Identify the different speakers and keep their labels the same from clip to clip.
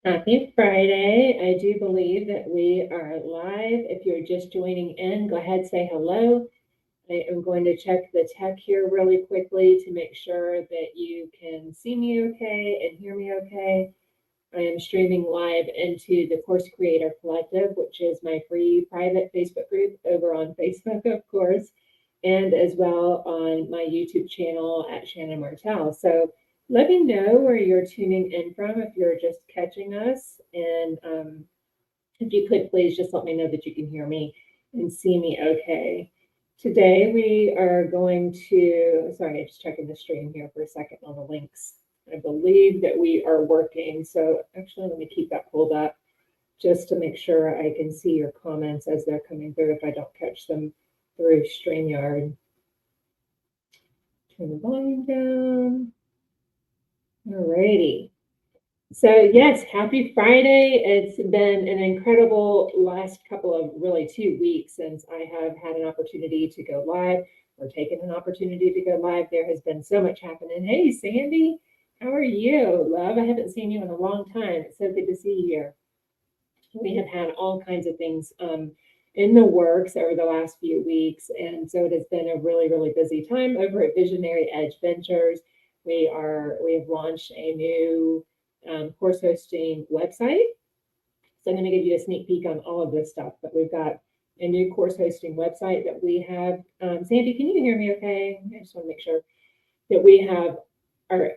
Speaker 1: Happy Friday. I do believe that we are live. If you're just joining in, go ahead, say hello. I am going to check the tech here really quickly to make sure that you can see me okay and hear me okay. I am streaming live into the Course Creator Collective, which is my free private Facebook group over on Facebook, of course, and as well on my YouTube channel at Shannon Martell. So let me know where you're tuning in from if you're just catching us. And if you could please just let me know that you can hear me and see me okay. Today we are going to, sorry, I'm just checking the stream here for a second on the links. I believe that we are working. So actually, let me keep that pulled up just to make sure I can see your comments as they're coming through if I don't catch them through StreamYard. Turn the volume down. Alrighty. So yes, happy Friday. It's been an incredible last couple of really 2 weeks since I have had an opportunity to go live or taken an opportunity to go live. There has been so much happening. Hey, Sandy, how are you? Love, I haven't seen you in a long time. It's so good to see you here. We have had all kinds of things in the works over the last few weeks. And so it has been a really, really busy time over at Visionary Edge Ventures. We have launched a new course hosting website. So I'm going to give you a sneak peek on all of this stuff, but we've got a new course hosting website that we have. Sandy, can you hear me okay? I just want to make sure that we have our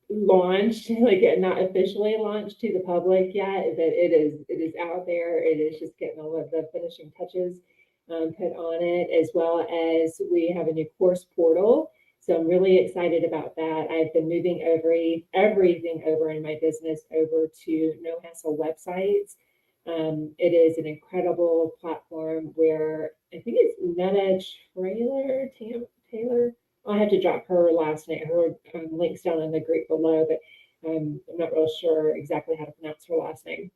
Speaker 1: launched, like not officially launched to the public yet, but it is out there. It is just getting all of the finishing touches put on it, as well as we have a new course portal. So I'm really excited about that. I've been moving everything over in my business over to No Hassle Websites. It is an incredible platform where I think it's Netta Taylor. I'll have to drop her last name, her links down in the group below, but I'm not real sure exactly how to pronounce her last name.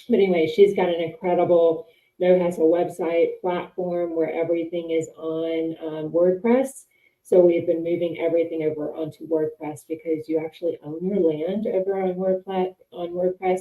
Speaker 1: But anyway, she's got an incredible No Hassle website platform where everything is on WordPress. So we've been moving everything over onto WordPress because you actually own your land over on WordPress.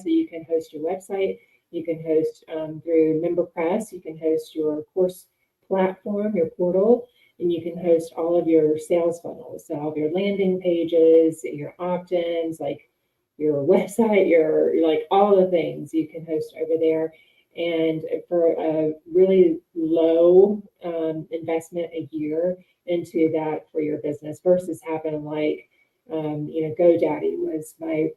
Speaker 1: So you can host your website, you can host through MemberPress, you can host your course platform, your portal, and you can host all of your sales funnels. So all of your landing pages, your opt-ins, like your website, your like all the things you can host over there. And for a really low investment a year into that for your business versus having like, GoDaddy was my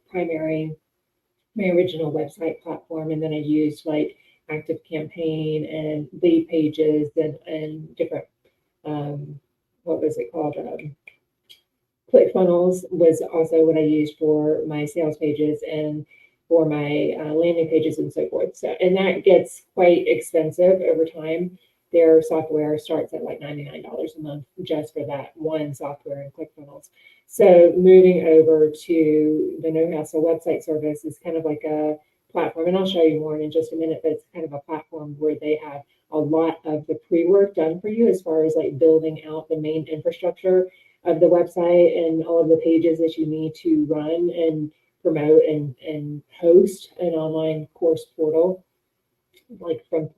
Speaker 1: original website platform. And then I used like Active Campaign and lead pages and different, what was it called? ClickFunnels was also what I used for my sales pages and for my landing pages and so forth. So, and that gets quite expensive over time. Their software starts at like $99 a month just for that one software in ClickFunnels. So moving over to the No Hassle website service is kind of like a platform, and I'll show you more in just a minute, but it's kind of a platform where they have a lot of the pre-work done for you as far as like building out the main infrastructure of the website and all of the pages that you need to run and promote and host an online course portal, like from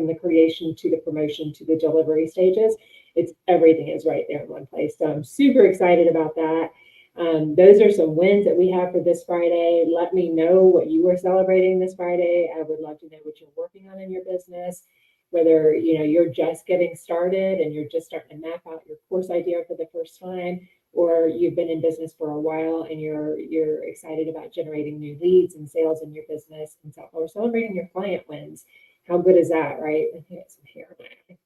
Speaker 1: the creation to the promotion to the delivery stages. It's everything is right there in one place. So I'm super excited about that. Those are some wins that we have for this Friday. Let me know what you are celebrating this Friday. I would love to know what you're working on in your business, whether you're just getting started and you're just starting to map out your course idea for the first time, or you've been in business for a while and you're excited about generating new leads and sales in your business, and so or celebrating your client wins. How good is that, right? I think it's some hair in my eye.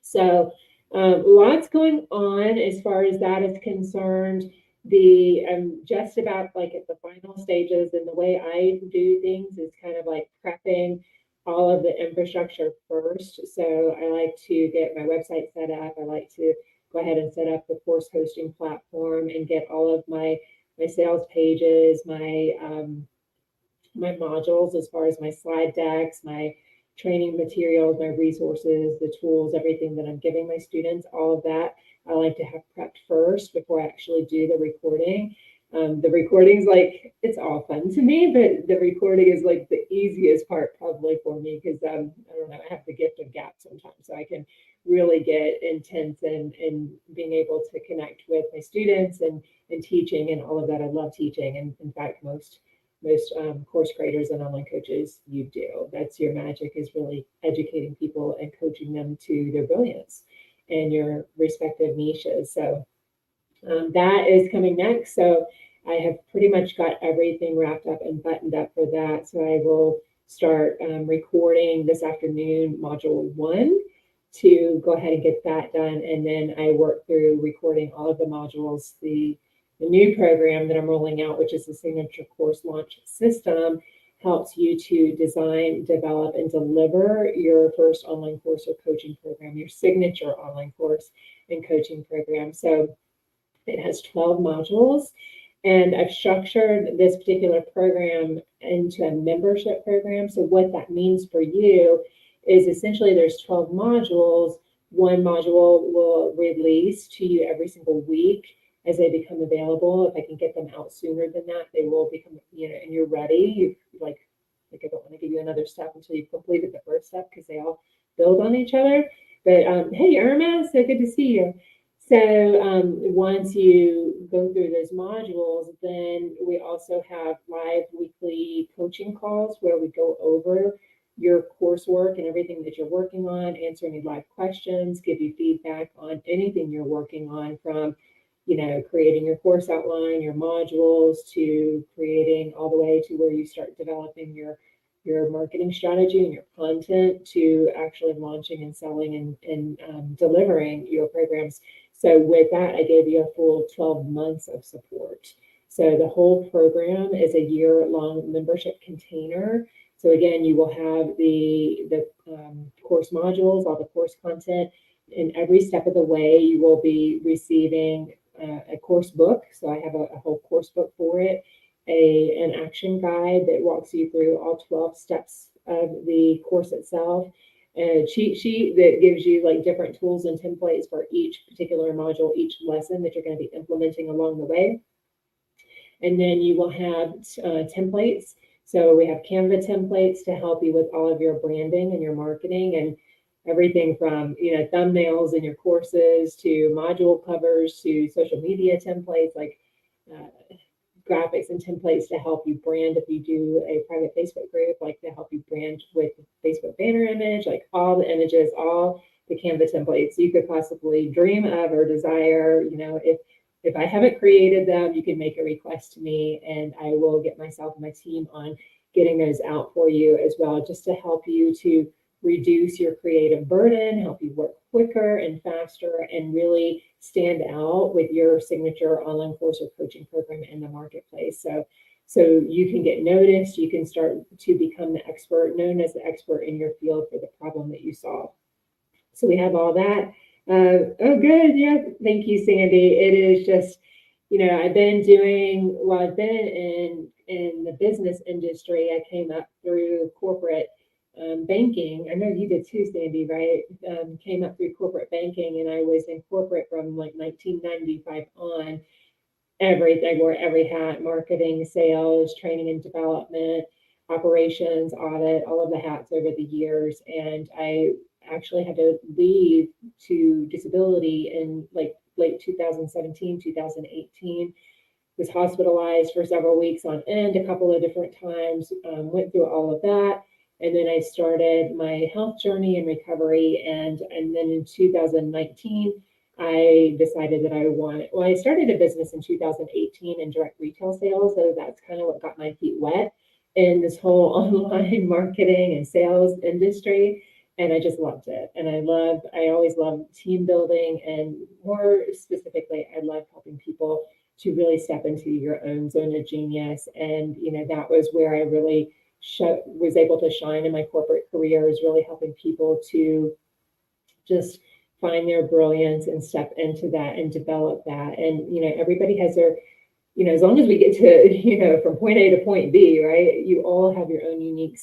Speaker 1: So lots going on as far as that is concerned. I'm just about like at the final stages, and the way I do things is kind of like prepping all of the infrastructure first. So I like to get my website set up. I like to go ahead and set up the course hosting platform and get all of my sales pages, my modules as far as my slide decks, my training materials, my resources, the tools, everything that I'm giving my students, all of that I like to have prepped first before I actually do the recording. The recording's like, it's all fun to me, but the recording is like the easiest part probably for me because I don't know, I have the gift of gab sometimes. So I can really get intense and being able to connect with my students and teaching and all of that. I love teaching. And in fact, most course creators and online coaches, you do. That's your magic, is really educating people and coaching them to their brilliance in your respective niches. So that is coming next. So I have pretty much got everything wrapped up and buttoned up for that. So I will start recording this afternoon, module 1, to go ahead and get that done. And then I work through recording all of the modules. The new program that I'm rolling out, which is the Signature Course Launch System, helps you to design, develop, and deliver your first online course or coaching program, your signature online course and coaching program. So it has 12 modules, and I've structured this particular program into a membership program. So what that means for you is essentially there's 12 modules. One module will release to you every single week as they become available. If I can get them out sooner than that, they will become, and you're ready. Like I don't want to give you another step until you've completed the first step because they all build on each other. But hey, Irma, so good to see you. So once you go through those modules, then we also have live weekly coaching calls where we go over your coursework and everything that you're working on, answer any live questions, give you feedback on anything you're working on, from creating your course outline, your modules, to creating all the way to where you start developing your marketing strategy and your content, to actually launching and selling and delivering your programs. So with that, I gave you a full 12 months of support. So the whole program is a year-long membership container. So again, you will have the course modules, all the course content, and every step of the way you will be receiving a course book. So I have a whole course book for it, an action guide that walks you through all 12 steps of the course itself, a cheat sheet that gives you like different tools and templates for each particular module, each lesson that you're going to be implementing along the way. And then you will have templates. So we have Canva templates to help you with all of your branding and your marketing, and everything from thumbnails in your courses to module covers to social media templates, like graphics and templates to help you brand if you do a private Facebook group, like to help you brand with Facebook banner image, like all the images, all the Canva templates you could possibly dream of or desire. If I haven't created them, you can make a request to me and I will get myself and my team on getting those out for you as well, just to help you to reduce your creative burden, help you work quicker and faster, and really stand out with your signature online course or coaching program in the marketplace. So you can get noticed, you can start to become the expert, known as the expert in your field for the problem that you solve. So we have all that. Oh, good. Yeah. Thank you, Sandy. It is just, I've been in the business industry. I came up through corporate banking. I know you did too, Sandy, right? Came up through corporate banking, and I was in corporate from like 1995 on. Everything, wore every hat: marketing, sales, training and development, operations, audit, all of the hats over the years. And I actually had to leave to disability in like late 2017, 2018. Was hospitalized for several weeks on end, a couple of different times, went through all of that. And then I started my health journey and recovery. And then in 2019, I decided that I started a business in 2018 in direct retail sales. So that's kind of what got my feet wet in this whole online marketing and sales industry. And I just loved it. And I always love team building. And more specifically, I love helping people to really step into your own zone of genius. And, that was where I really was able to shine in my corporate career, is really helping people to just find their brilliance and step into that and develop that. And, everybody has their, as long as we get to, from point A to point B, right? You all have your own unique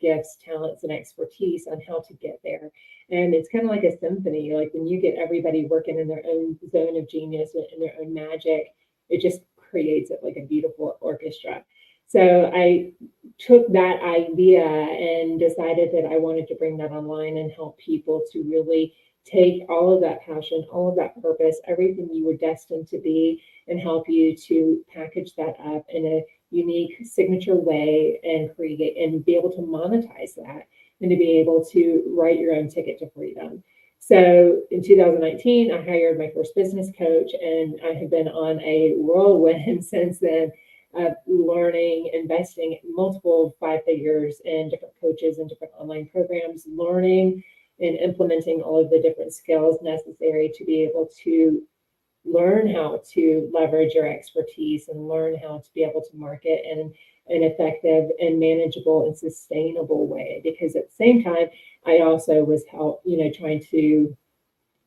Speaker 1: gifts, talents, and expertise on how to get there. And it's kind of like a symphony. Like when you get everybody working in their own zone of genius and their own magic, it just creates it like a beautiful orchestra. So I took that idea and decided that I wanted to bring that online and help people to really take all of that passion, all of that purpose, everything you were destined to be, and help you to package that up in a unique signature way and create and be able to monetize that and to be able to write your own ticket to freedom. So in 2019, I hired my first business coach, and I have been on a whirlwind since then of learning, investing multiple 5 figures in different coaches and different online programs, learning and implementing all of the different skills necessary to be able to learn how to leverage your expertise and learn how to be able to market in an effective and manageable and sustainable way. Because at the same time, I also was trying to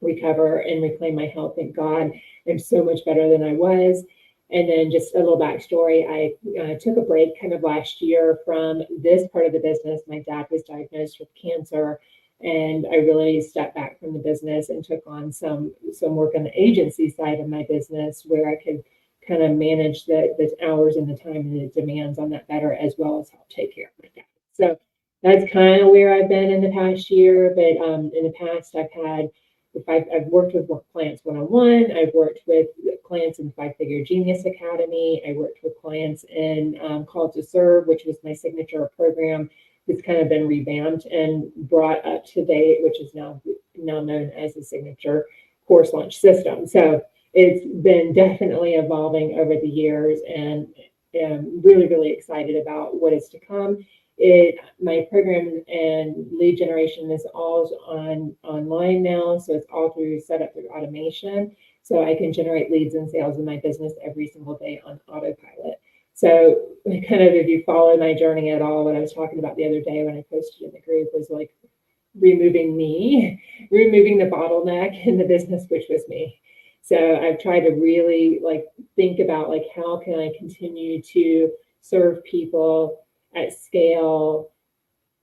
Speaker 1: recover and reclaim my health. Thank God, I'm so much better than I was. And then just a little backstory, I took a break kind of last year from this part of the business. My dad was diagnosed with cancer, and I really stepped back from the business and took on some work on the agency side of my business where I could kind of manage the hours and the time and the demands on that better, as well as help take care of my dad. So that's kind of where I've been in the past year. But in the past, I've worked with clients one-on-one. I've worked with clients in 5-Figure Genius Academy. I worked with clients in Call to Serve, which was my signature program. It's kind of been revamped and brought up to date, which is now known as the Signature Course Launch System. So it's been definitely evolving over the years, and I'm really, really excited about what is to come. My program and lead generation is all online now, so it's all set up through automation. So I can generate leads and sales in my business every single day on autopilot. So kind of, if you follow my journey at all, what I was talking about the other day when I posted in the group was like removing the bottleneck in the business, which was me. So I've tried to really think about how can I continue to serve people at scale,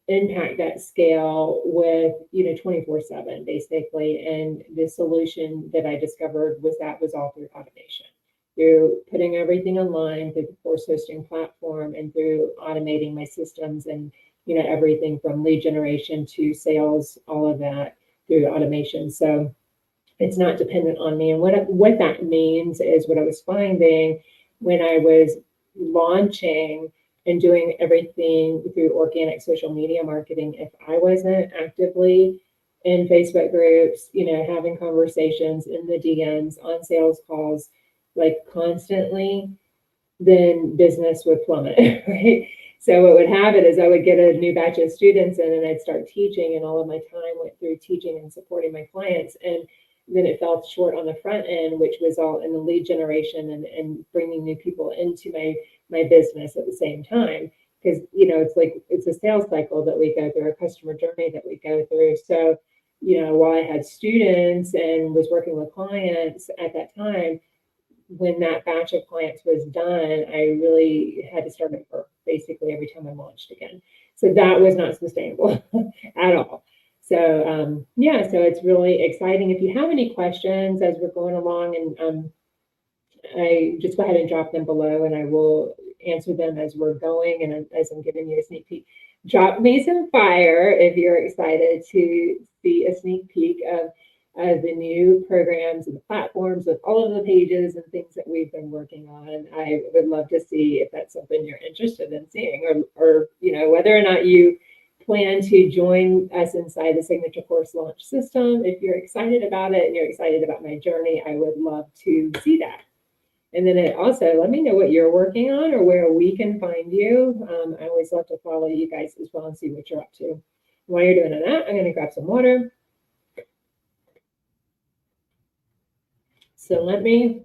Speaker 1: impact that scale with 24/7 basically. And the solution that I discovered was all through automation, through putting everything online, through the course hosting platform, and through automating my systems and everything from lead generation to sales, all of that through automation. So it's not dependent on me. And what that means is, what I was finding when I was launching and doing everything through organic social media marketing, if I wasn't actively in Facebook groups, having conversations in the DMs, on sales calls, constantly, then business would plummet, right? So what would happen is I would get a new batch of students in, and I'd start teaching, and all of my time went through teaching and supporting my clients. And then it fell short on the front end, which was all in the lead generation and bringing new people into my business at the same time. Because, it's a sales cycle that we go through, a customer journey that we go through. So, while I had students and was working with clients at that time, when that batch of clients was done, I really had to start over basically every time I launched again. So that was not sustainable at all. So so it's really exciting. If you have any questions as we're going along, and I just go ahead and drop them below, and I will answer them as we're going and as I'm giving you a sneak peek. Drop me some fire if you're excited to see a sneak peek of the new programs and the platforms with all of the pages and things that we've been working on. I would love to see if that's something you're interested in seeing, or whether or not you plan to join us inside the Signature Course Launch System. If you're excited about it and you're excited about my journey, I would love to see that. And then also let me know what you're working on or where we can find you. I always love to follow you guys as well and see what you're up to. While you're doing that, I'm going to grab some water. So let me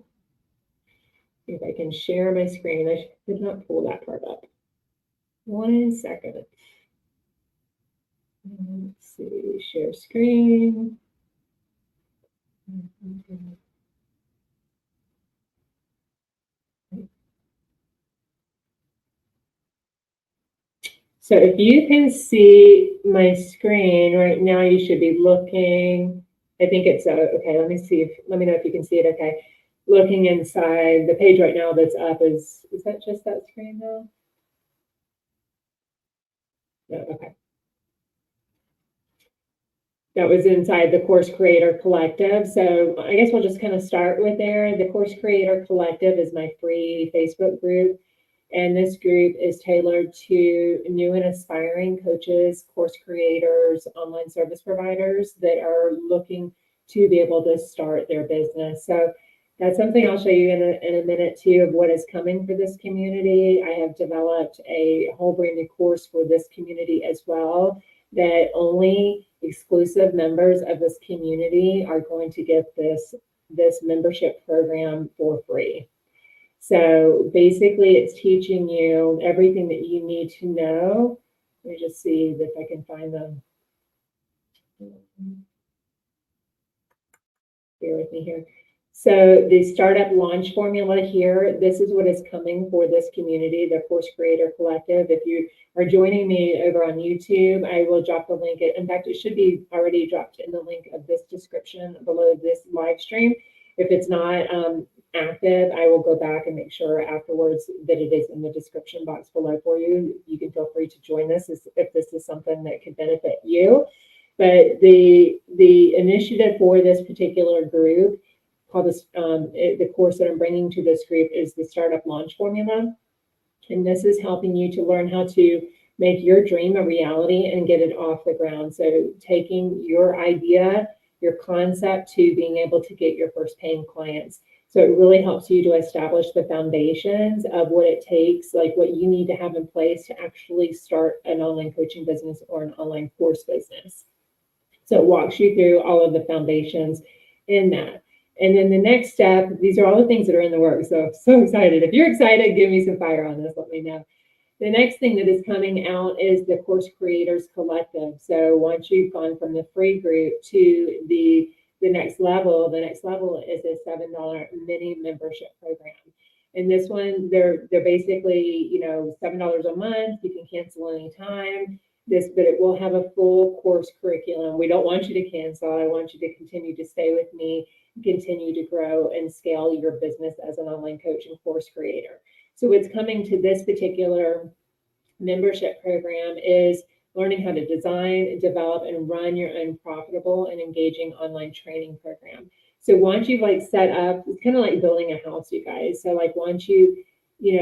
Speaker 1: see if I can share my screen. I did not pull that part up. 1 second. Let's see, share screen. So if you can see my screen right now, you should be looking. I think it's okay. Let me know if you can see it. Okay. looking inside the page right now that's up is that just that screen now? No, okay. That was inside the Course Creator Collective. So I guess we'll just kind of start with there. The Course Creator Collective is my free Facebook group. And this group is tailored to new and aspiring coaches, course creators, online service providers that are looking to be able to start their business. So that's something I'll show you in a minute too of what is coming for this community. I have developed a whole brand new course for this community as well, that only exclusive members of this community are going to get this membership program for free. So basically, it's teaching you everything that you need to know. Let me just see if I can find them. Bear with me here. So the startup launch formula here, this is what is coming for this community, the Course Creator Collective. If you are joining me over on YouTube, I will drop the link. In fact, it should be already dropped in the link of this description below this live stream. If it's not active, I will go back and make sure afterwards that it is in the description box below for you. You can feel free to join this if this is something that could benefit you. But the initiative for this particular group, called this, the course that I'm bringing to this group is the Startup Launch Formula. And this is helping you to learn how to make your dream a reality and get it off the ground. So taking your idea, your concept to being able to get your first paying clients. So it really helps you to establish the foundations of what it takes, like what you need to have in place to actually start an online coaching business or an online course business. So it walks you through all of the foundations in that. And then the next step, these are all the things that are in the works. So excited. If you're excited, give me some fire on this, let me know. The next thing that is coming out is the Course Creators Collective. So once you've gone from the free group to the next level is a $7 mini membership program. And this one, they're basically, $7 a month. You can cancel anytime. But it will have a full course curriculum. We don't want you to cancel. I want you to continue to stay with me, continue to grow and scale your business as an online coach and course creator. So what's coming to this particular membership program is learning how to design, develop, and run your own profitable and engaging online training program. So once you've set up, it's kind of like building a house, you guys. So once you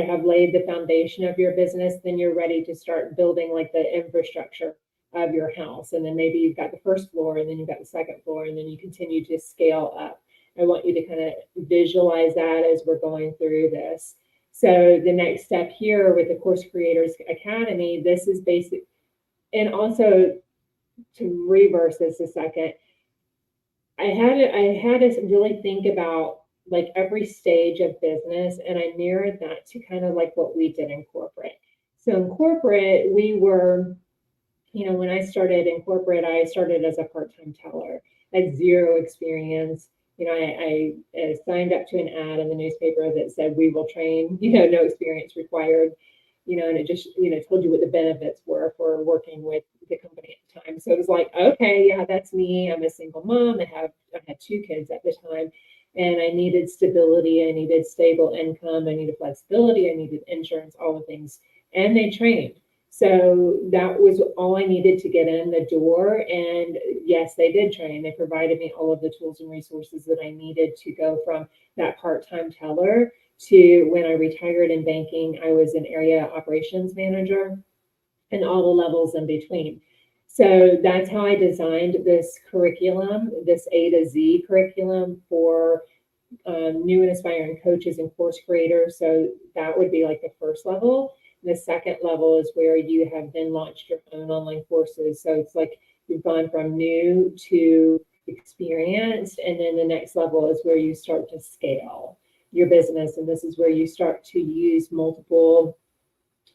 Speaker 1: have laid the foundation of your business, then you're ready to start building the infrastructure of your house. And then maybe you've got the first floor, and then you've got the second floor, and then you continue to scale up. I want you to kind of visualize that as we're going through this. So the next step here with the Course Creators Academy, this is basic. And also to reverse this a second, I had to really think about every stage of business, and I mirrored that to kind of what we did in corporate. So in corporate, we were, when I started in corporate, I started as a part-time teller. I had zero experience. I signed up to an ad in the newspaper that said, "We will train, no experience required," and it just, told you what the benefits were for working with the company at the time. So it was okay, yeah, that's me. I'm a single mom. I had 2 kids at the time, and I needed stability. I needed stable income. I needed flexibility. I needed insurance, all the things. And they trained. So that was all I needed to get in the door. And yes, they did train. They provided me all of the tools and resources that I needed to go from that part-time teller to when I retired in banking. I was an area operations manager and all the levels in between. So that's how I designed this curriculum, this A to Z curriculum for new and aspiring coaches and course creators. So that would be the first level. The second level is where you have then launched your own online courses. So it's you've gone from new to experienced. And then the next level is where you start to scale your business. And this is where you start to use multiple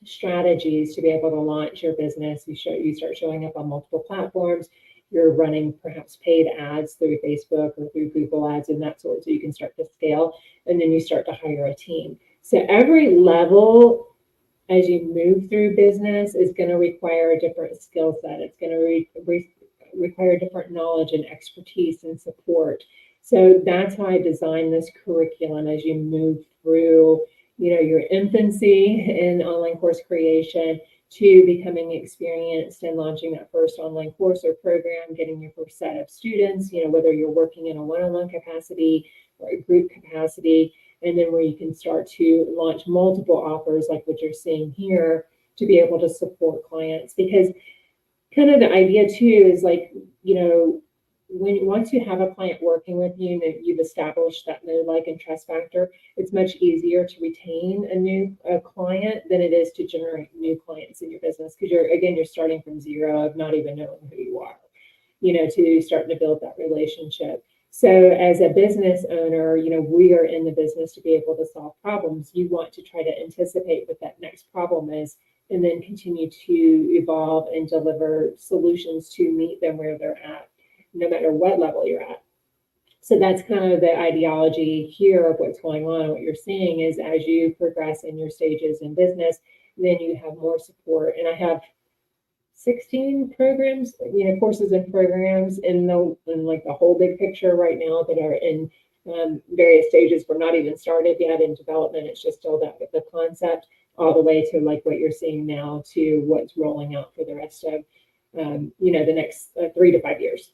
Speaker 1: strategies to be able to launch your business. You start showing up on multiple platforms. You're running perhaps paid ads through Facebook or through Google Ads and that sort, so you can start to scale. And then you start to hire a team. So every level, as you move through business, is going to require a different skill set. It's going to require different knowledge and expertise and support. So that's how I designed this curriculum as you move through, your infancy in online course creation to becoming experienced and launching that first online course or program, getting your first set of students, whether you're working in a one-on-one capacity or a group capacity, and then where you can start to launch multiple offers like what you're seeing here to be able to support clients. Because kind of the idea too is like, once you have a client working with you and you've established that know, like, and trust factor, it's much easier to retain a client than it is to generate new clients in your business, because you're starting from zero of not even knowing who you are, to starting to build that relationship. So as a business owner, we are in the business to be able to solve problems. You want to try to anticipate what that next problem is and then continue to evolve and deliver solutions to meet them where they're at, no matter what level you're at. So that's kind of the ideology here of what's going on. What you're seeing is as you progress in your stages in business, then you have more support. And I have 16 programs, courses and programs in like the whole big picture right now that are in various stages. We're not even started yet in development. It's just still the concept, all the way to like what you're seeing now to what's rolling out for the rest of the next 3 to 5 years.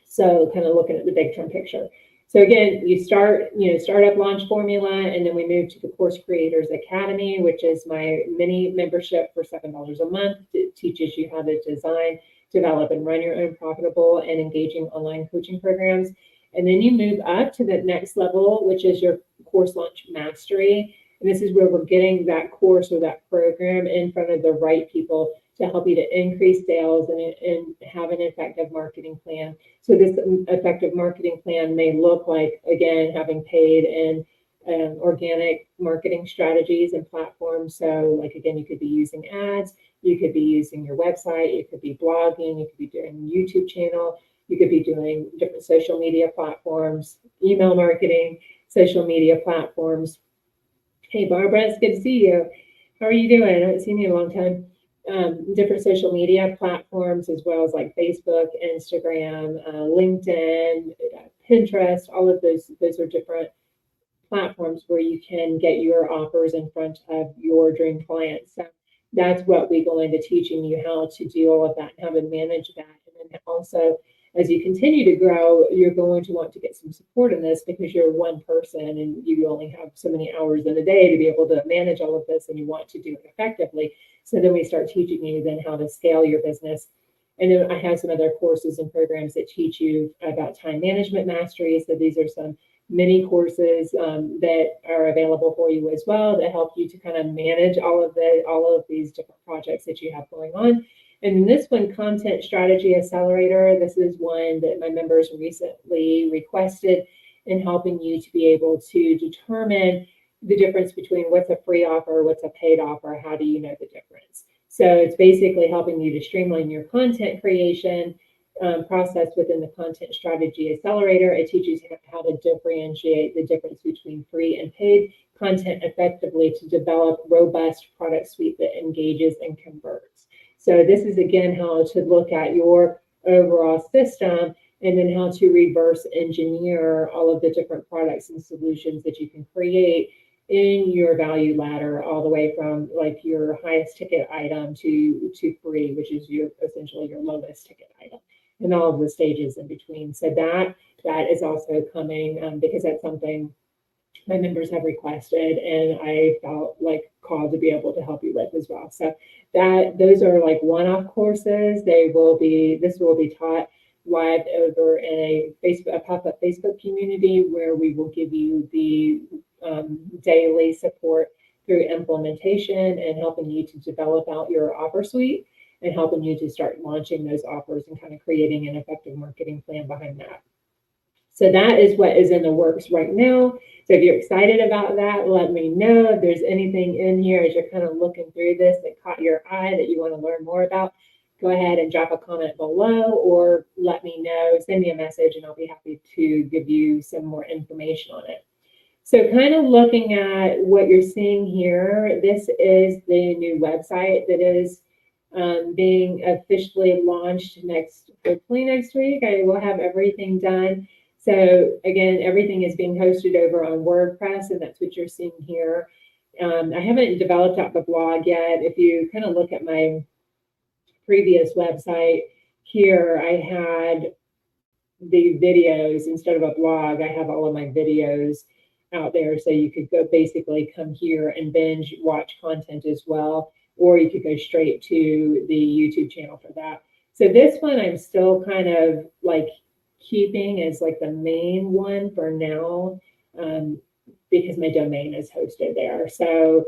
Speaker 1: So kind of looking at the big term picture. So again, you start up launch formula, and then we move to the Course Creators Academy, which is my mini membership for $7 a month. It teaches you how to design, develop, and run your own profitable and engaging online coaching programs. And then you move up to the next level, which is your Course Launch Mastery. And this is where we're getting that course or that program in front of the right people to help you to increase sales and have an effective marketing plan. So this effective marketing plan may look like, again, having paid and organic marketing strategies and platforms. So like, again, you could be using ads, you could be using your website, you could be blogging, you could be doing a YouTube channel, you could be doing different social media platforms, email marketing, social media platforms. Hey, Barbara, it's good to see you. How are you doing? I haven't seen you in a long time. Different social media platforms, as well as like Facebook, Instagram, LinkedIn, Pinterest, all of those are different platforms where you can get your offers in front of your dream clients. So that's what we go into teaching you, how to do all of that and how to manage that. And then also, as you continue to grow, you're going to want to get some support in this, because you're one person and you only have so many hours in a day to be able to manage all of this, and you want to do it effectively. So then we start teaching you then how to scale your business. And then I have some other courses and programs that teach you about time management mastery. So these are some mini courses that are available for you as well, that help you to kind of manage all of these different projects that you have going on. And this one, Content Strategy Accelerator, this is one that my members recently requested, in helping you to be able to determine the difference between what's a free offer, what's a paid offer, how do you know the difference? So it's basically helping you to streamline your content creation process within the Content Strategy Accelerator. It teaches you how to differentiate the difference between free and paid content effectively to develop robust product suite that engages and converts. So this is, again, how to look at your overall system, and then how to reverse engineer all of the different products and solutions that you can create in your value ladder, all the way from like your highest ticket item to free, which is essentially your lowest ticket item, and all of the stages in between. So that is also coming because that's something my members have requested, and I felt like called to be able to help you with as well. So those are like one-off courses. This will be taught live over in a pop-up Facebook community, where we will give you the daily support through implementation and helping you to develop out your offer suite and helping you to start launching those offers and kind of creating an effective marketing plan behind that. So that is what is in the works right now. So if you're excited about that, let me know. If there's anything in here as you're kind of looking through this that caught your eye that you want to learn more about, go ahead and drop a comment below, or let me know, send me a message, and I'll be happy to give you some more information on it. So kind of looking at what you're seeing here, this is the new website that is being officially launched hopefully next week. I will have everything done. So again, everything is being hosted over on WordPress, and that's what you're seeing here. I haven't developed out the blog yet. If you kind of look at my previous website here, I had the videos instead of a blog. I have all of my videos out there, so you could go basically come here and binge watch content as well, or you could go straight to the YouTube channel for that. So this one I'm still kind of like keeping as like the main one for now, because my domain is hosted there. So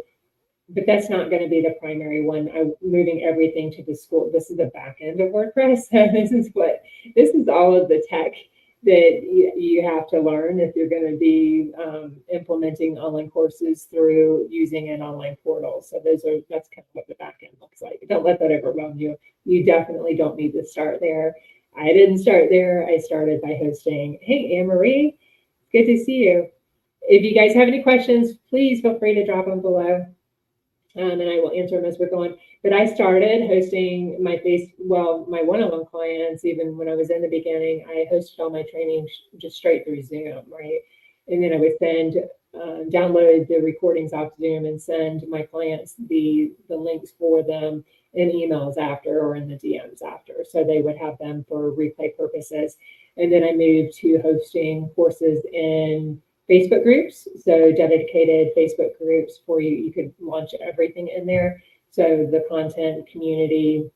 Speaker 1: but that's not going to be the primary one. I'm moving everything to the school. This is the back end of WordPress. So this is all of the tech that you have to learn if you're going to be implementing online courses through using an online portal. So that's kind of what the back end looks like. Don't let that overwhelm you. You definitely don't need to start there. I didn't start there. I started by hosting. Hey, Anne-Marie, good to see you. If you guys have any questions, please feel free to drop them below. And I will answer them as we're going. But I started hosting my one-on-one clients, even when I was in the beginning. I hosted all my training just straight through Zoom, right? And then I would download the recordings off Zoom and send my clients the links for them in emails after or in the DMs after. So they would have them for replay purposes. And then I moved to hosting courses in Facebook groups, so dedicated Facebook groups for you. You could launch everything in there. So the content, community,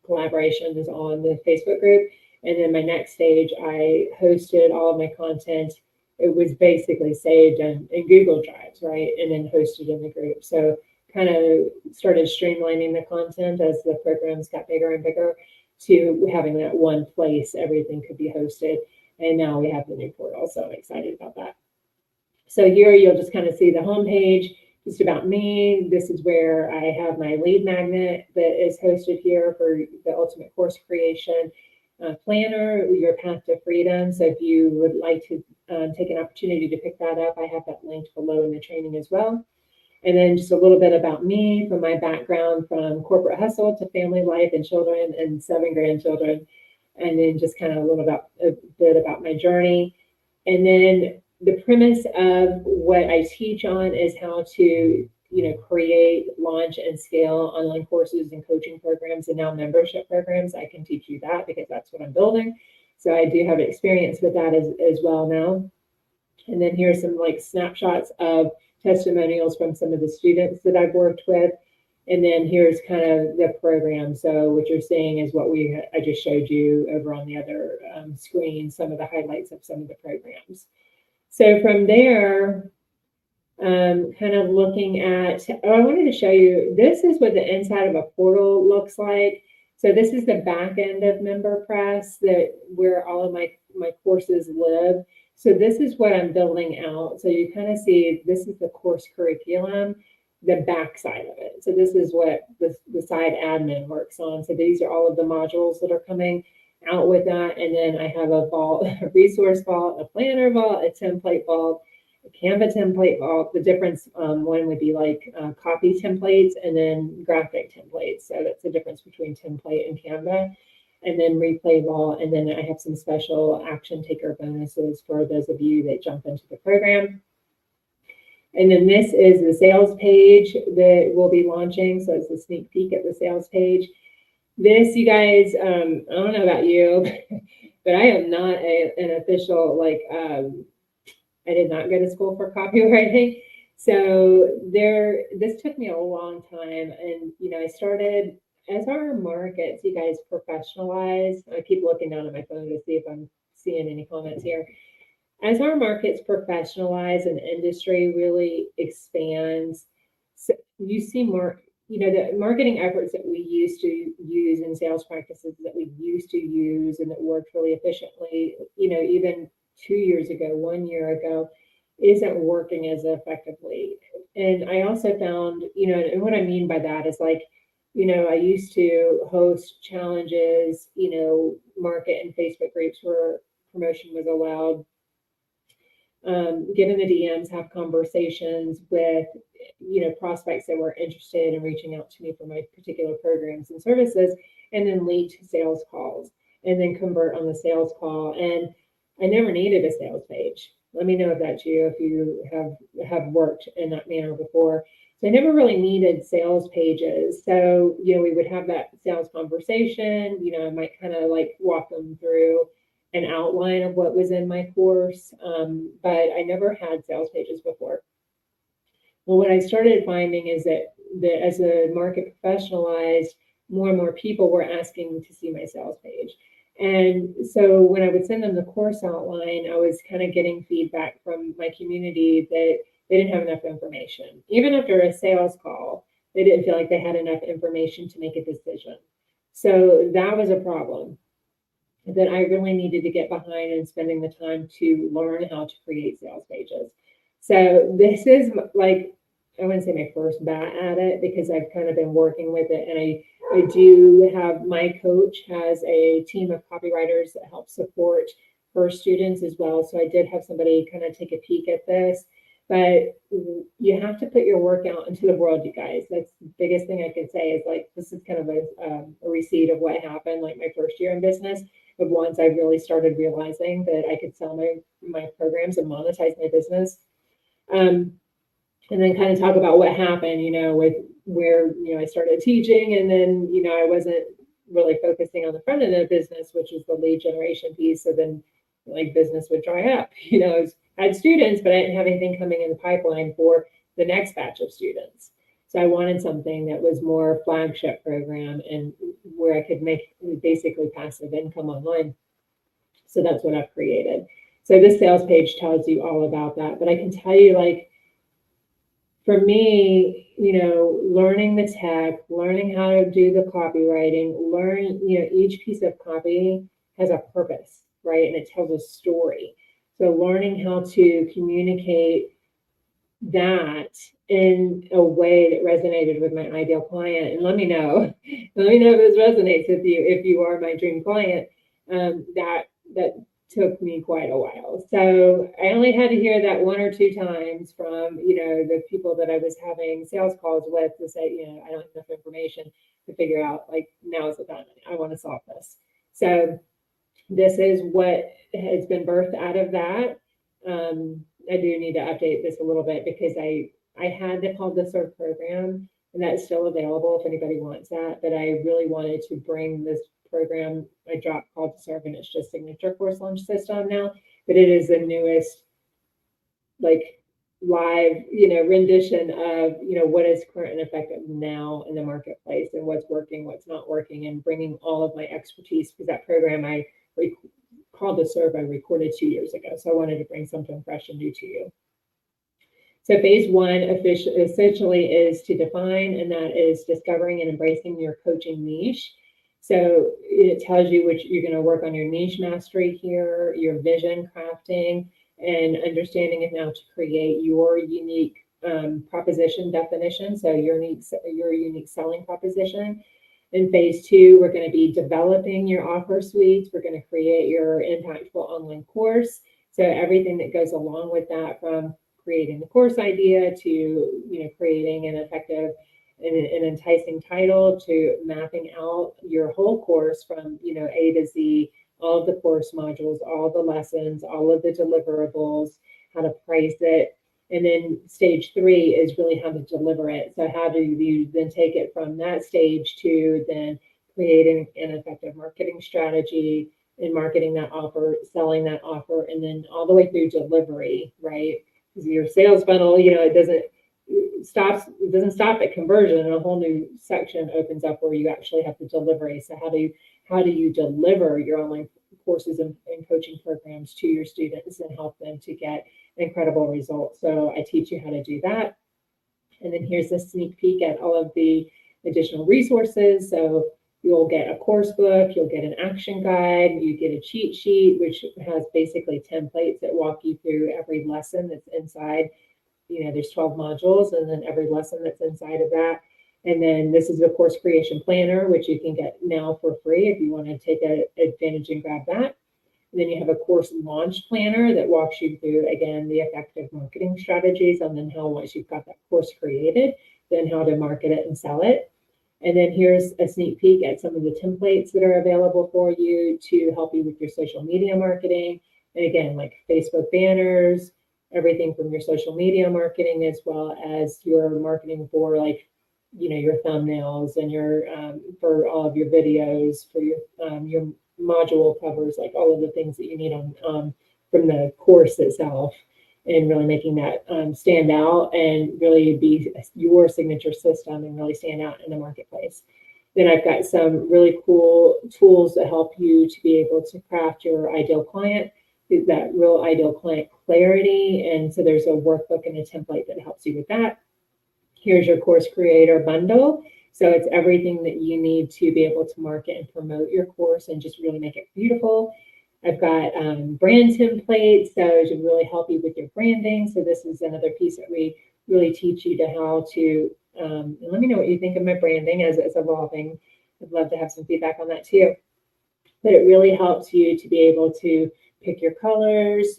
Speaker 1: collaboration is on the Facebook group. And then my next stage, I hosted all of my content. It was basically saved in Google Drives, right? And then hosted in the group. So kind of started streamlining the content as the programs got bigger and bigger to having that one place, everything could be hosted. And now we have the new portal. So I'm excited about that. So here you'll just kind of see the homepage, just about me. This is where I have my lead magnet that is hosted here for the Ultimate Course Creation Planner, Your Path to Freedom. So if you would like to take an opportunity to pick that up, I have that linked below in the training as well. And then just a little bit about me, from my background from corporate hustle to family life and children and 7 grandchildren. And then just kind of a bit about my journey. And then the premise of what I teach on is how to, create, launch, and scale online courses and coaching programs and now membership programs. I can teach you that because that's what I'm building. So I do have experience with that as well now. And then here's some like snapshots of testimonials from some of the students that I've worked with. And then here's kind of the program. So what you're seeing is what I just showed you over on the other screen, some of the highlights of some of the programs. So from there, kind of looking at, I wanted to show you, this is what the inside of a portal looks like. So this is the back end of MemberPress, where all of my courses live. So this is what I'm building out. So you kind of see, this is the course curriculum, the back side of it. So this is what the side admin works on. So these are all of the modules that are coming out with that. And then I have a vault, a resource vault, a planner vault, a template vault, a Canva template vault. The difference, one would be like copy templates and then graphic templates. So that's the difference between template and Canva. And then replay vault. And then I have some special action taker bonuses for those of you that jump into the program. And then this is the sales page that we'll be launching. So it's a sneak peek at the sales page. This, you guys, I don't know about you, but I am not an official, I did not go to school for copywriting. So this took me a long time. And, I started, as our markets, you guys professionalize. I keep looking down at my phone to see if I'm seeing any comments here. As our markets professionalize and industry really expands, so you see more, the marketing efforts that we used to use in sales practices that we used to use and that worked really efficiently, even 2 years ago, 1 year ago, isn't working as effectively. And I also found, and what I mean by that is like, I used to host challenges, market and Facebook groups where promotion was allowed. Get in the DMs, have conversations with, prospects that were interested in reaching out to me for my particular programs and services, and then lead to sales calls and then convert on the sales call. And I never needed a sales page. Let me know if that's you, if you have worked in that manner before. So I never really needed sales pages. So, we would have that sales conversation. I might kind of like walk them through an outline of what was in my course. But I never had sales pages before. Well, what I started finding is that as the market professionalized, more and more people were asking to see my sales page. And so when I would send them the course outline, I was kind of getting feedback from my community that they didn't have enough information. Even after a sales call, they didn't feel like they had enough information to make a decision. So that was a problem that I really needed to get behind and spending the time to learn how to create sales pages. So this is like, I wouldn't say my first bat at it because I've kind of been working with it. And I do have, my coach has a team of copywriters that help support her students as well. So I did have somebody kind of take a peek at this, but you have to put your work out into the world, you guys. That's the biggest thing I can say is like, this is kind of a receipt of what happened like my first year in business. But once I really started realizing that I could sell my programs and monetize my business, and then kind of talk about what happened, with where, I started teaching, and then, I wasn't really focusing on the front end of the business, which is the lead generation piece. So then like business would dry up, I had students, but I didn't have anything coming in the pipeline for the next batch of students. So I wanted something that was more flagship program and where I could make basically passive income online. So that's what I've created. So this sales page tells you all about that. But I can tell you, like, for me, learning the tech, learning how to do the copywriting, each piece of copy has a purpose, right? And it tells a story. So learning how to communicate that in a way that resonated with my ideal client. And let me know if this resonates with you, if you are my dream client. That took me quite a while. So I only had to hear that one or two times from, the people that I was having sales calls with to say, I don't have enough information to figure out, like, now is the time. I want to solve this. So this is what has been birthed out of that. I do need to update this a little bit because I had the Call to Serve program, and that's still available if anybody wants that. But I really wanted to bring this program. I dropped Call to Serve, and it's just Signature Course Launch System now. But it is the newest, like, live, rendition of, what is current and effective now in the marketplace and what's working, what's not working, and bringing all of my expertise, because that program Call to Serve I recorded 2 years ago. So I wanted to bring something fresh and new to you. So phase one essentially is to define, and that is discovering and embracing your coaching niche. So it tells you which you're going to work on your niche mastery here, your vision crafting, and understanding of how to create your unique proposition definition. So your unique selling proposition. In phase two, we're going to be developing your offer suites. We're going to create your impactful online course. So everything that goes along with that, from creating the course idea to, creating an effective and an enticing title, to mapping out your whole course from, A to Z, all of the course modules, all the lessons, all of the deliverables, how to price it. And then stage three is really how to deliver it. So how do you then take it from that stage to then creating an effective marketing strategy and marketing that offer, selling that offer, and then all the way through delivery, right? Because your sales funnel, it doesn't stop at conversion, and a whole new section opens up where you actually have to delivery. So how do you deliver your online courses and coaching programs to your students and help them to get incredible results? So I teach you how to do that. And then here's a sneak peek at all of the additional resources. So you'll get a course book, you'll get an action guide, you get a cheat sheet, which has basically templates that walk you through every lesson that's inside. There's 12 modules, and then every lesson that's inside of that. And then this is the course creation planner, which you can get now for free if you want to take advantage and grab that. And then you have a course launch planner that walks you through, again, the effective marketing strategies, and then how, once you've got that course created, then how to market it and sell it. And then here's a sneak peek at some of the templates that are available for you to help you with your social media marketing, And again, like Facebook banners, everything from your social media marketing, as well as your marketing for like, your thumbnails and your for all of your videos, for your module covers, like all of the things that you need on from the course itself, and really making that stand out and really be your signature system and really stand out in the marketplace. Then I've got some really cool tools that help you to be able to craft your ideal client, that real ideal client clarity. And so there's a workbook and a template that helps you with that. Here's your course creator bundle. So it's everything that you need to be able to market and promote your course and just really make it beautiful. I've got brand templates, so to really help you with your branding. So this is another piece that we really teach you to how to, and let me know what you think of my branding as it's evolving. I'd love to have some feedback on that too. But it really helps you to be able to pick your colors,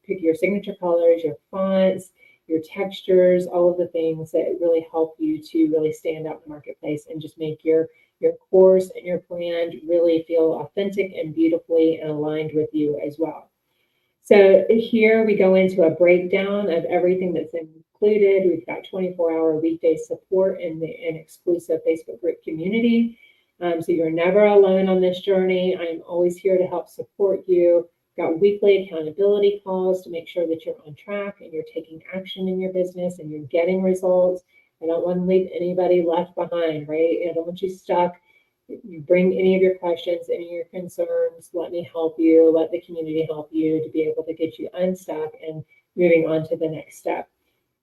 Speaker 1: pick your signature colors, your fonts, your textures, all of the things that really help you to really stand out in the marketplace and just make your course and your brand really feel authentic and beautifully and aligned with you as well. So here we go into a breakdown of everything that's included. We've got 24-hour weekday support in an exclusive Facebook group community. So you're never alone on this journey. I'm always here to help support you. Got weekly accountability calls to make sure that you're on track and you're taking action in your business and you're getting results. I don't want to leave anybody left behind, right? I don't want you stuck. You bring any of your questions, any of your concerns, let me help you, let the community help you to be able to get you unstuck and moving on to the next step.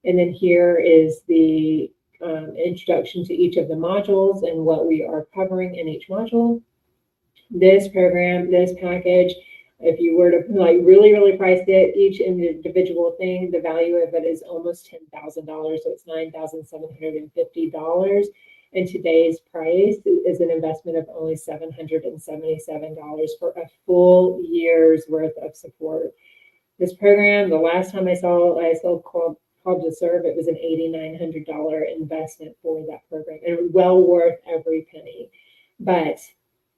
Speaker 1: And then here is the introduction to each of the modules and what we are covering in each module. This program, this package, if you were to like really price it, each individual thing, the value of it is almost $10,000. So it's $9,750. And today's price is an investment of only $777 for a full year's worth of support. This program, the last time I saw Called to Serve, it was an $8,900 investment for that program, and well worth every penny. But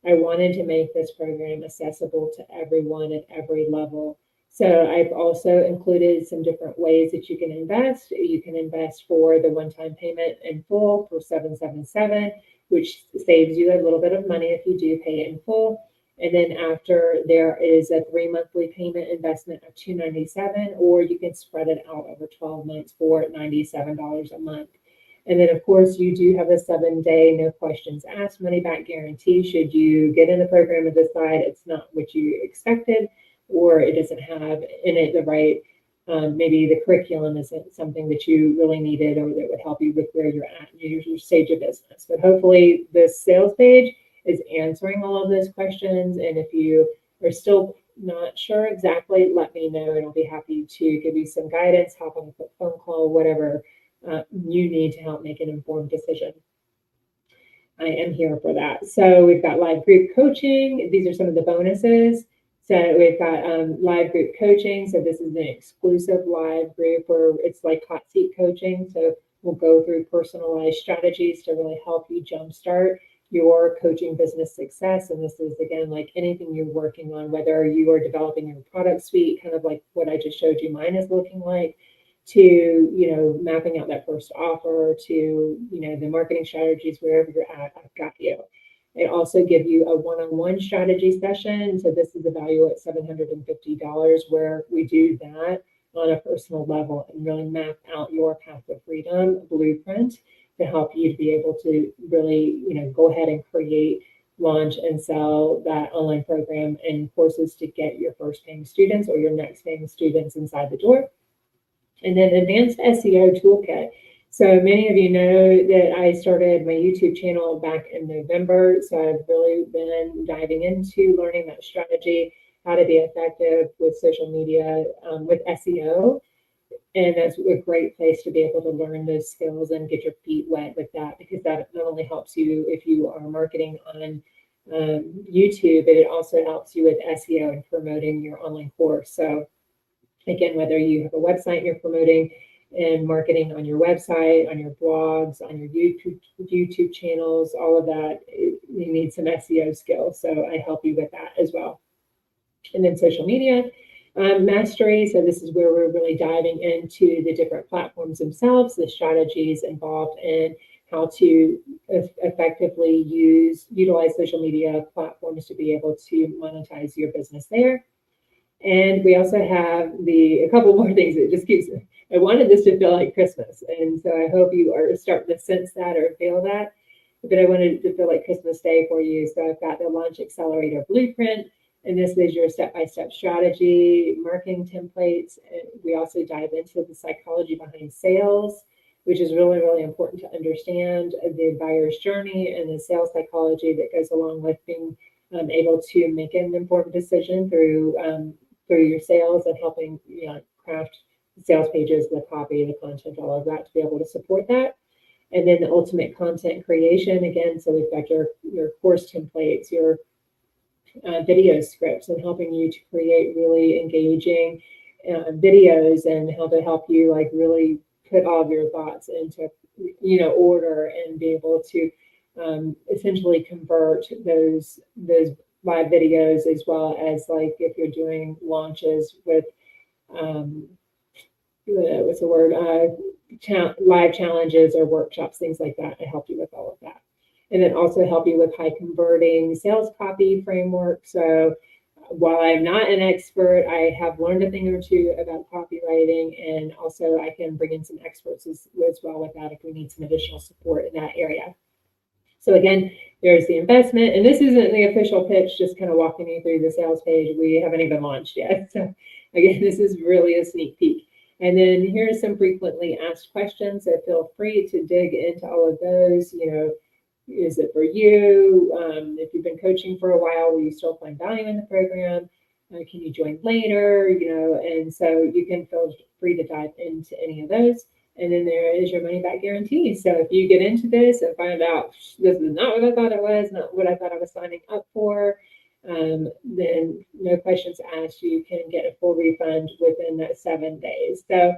Speaker 1: I wanted to make this program accessible to everyone at every level. So I've also included some different ways that you can invest. You can invest for the one-time payment in full for $777, which saves you a little bit of money if you do pay it in full. And then after, there is a 3 monthly payment investment of $297, or you can spread it out over 12 months for $97 a month. And then, of course, you do have a 7-day, no questions asked, money back guarantee. Should you get in the program and decide it's not what you expected, or it doesn't have in it the right, maybe the curriculum isn't something that you really needed or that would help you with where you're at in your stage of business. But hopefully this sales page is answering all of those questions. And if you are still not sure exactly, let me know, and I'll be happy to give you some guidance, hop on a quick phone call, whatever you need to help make an informed decision. I am here for that. So we've got live group coaching. These are some of the bonuses. So we've got live group coaching. So this is an exclusive live group where it's like hot seat coaching. So we'll go through personalized strategies to really help you jumpstart your coaching business success. And this is, again, like anything you're working on, whether you are developing your product suite, kind of like what I just showed you mine is looking like, to, mapping out that first offer, to, the marketing strategies, wherever you're at, I've got you. It also gives you a one-on-one strategy session. So this is the value at $750, where we do that on a personal level and really map out your path to freedom blueprint to help you to be able to really, go ahead and create, launch, and sell that online program and courses to get your first paying students or your next paying students inside the door. And then Advanced SEO Toolkit. So many of you know that I started my YouTube channel back in November. So I've really been diving into learning that strategy, how to be effective with social media, with SEO. And that's a great place to be able to learn those skills and get your feet wet with that, because that not only helps you if you are marketing on YouTube, but it also helps you with SEO and promoting your online course. So again, whether you have a website you're promoting and marketing on your website, on your blogs, on your YouTube channels, all of that, you need some SEO skills. So I help you with that as well. And then social media. Mastery, so this is where we're really diving into the different platforms themselves, the strategies involved in how to effectively utilize social media platforms to be able to monetize your business there. And we also have a couple more things that just keeps, I wanted this to feel like Christmas. And so I hope you are starting to sense that or feel that. But I wanted it to feel like Christmas Day for you. So I've got the Launch Accelerator Blueprint, and this is your step-by-step strategy, marketing templates. And we also dive into the psychology behind sales, which is really, really important to understand the buyer's journey and the sales psychology that goes along with being able to make an informed decision through your sales and helping craft sales pages, the copy, the content, all of that to be able to support that. And then the ultimate content creation again. So we've got your course templates, your video scripts, and helping you to create really engaging videos and how to help you like really put all of your thoughts into order and be able to essentially convert those live videos, as well as like if you're doing launches with what's the word, live challenges or workshops, things like that. I help you with all of that. And then also help you with high converting sales copy framework. So while I'm not an expert, I have learned a thing or two about copywriting, and also I can bring in some experts as well with that if we need some additional support in that area. So again, there's the investment, and this isn't the official pitch, just kind of walking you through the sales page. We haven't even launched yet. So again, this is really a sneak peek. And then here's some frequently asked questions. So feel free to dig into all of those. Is it for you? If you've been coaching for a while, will you still find value in the program? Can you join later? And so you can feel free to dive into any of those. And then there is your money back guarantee. So if you get into this and find out this is not what I thought it was, not what I thought I was signing up for, then no questions asked, you can get a full refund within that 7 days. So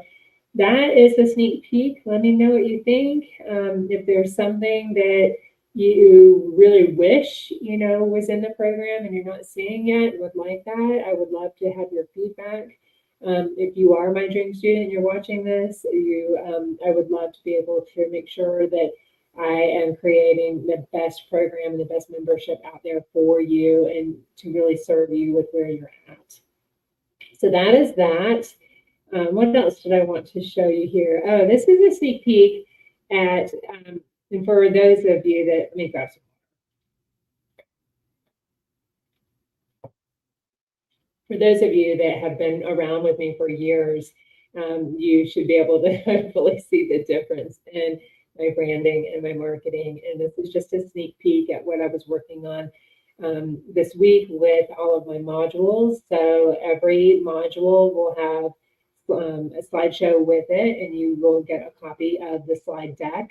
Speaker 1: that is the sneak peek. Let me know what you think. If there's something that you really wish was in the program and you're not seeing yet, would like that, I would love to have your feedback. If you are my dream student and you're watching this, I would love to be able to make sure that I am creating the best program and the best membership out there for you and to really serve you with where you're at. So that is that. What else did I want to show you here? Oh, this is a sneak peek at, and for those of you that, let me grab some. For those of you that have been around with me for years, you should be able to hopefully see the difference in my branding and my marketing. And this is just a sneak peek at what I was working on this week with all of my modules. So every module will have a slideshow with it, and you will get a copy of the slide deck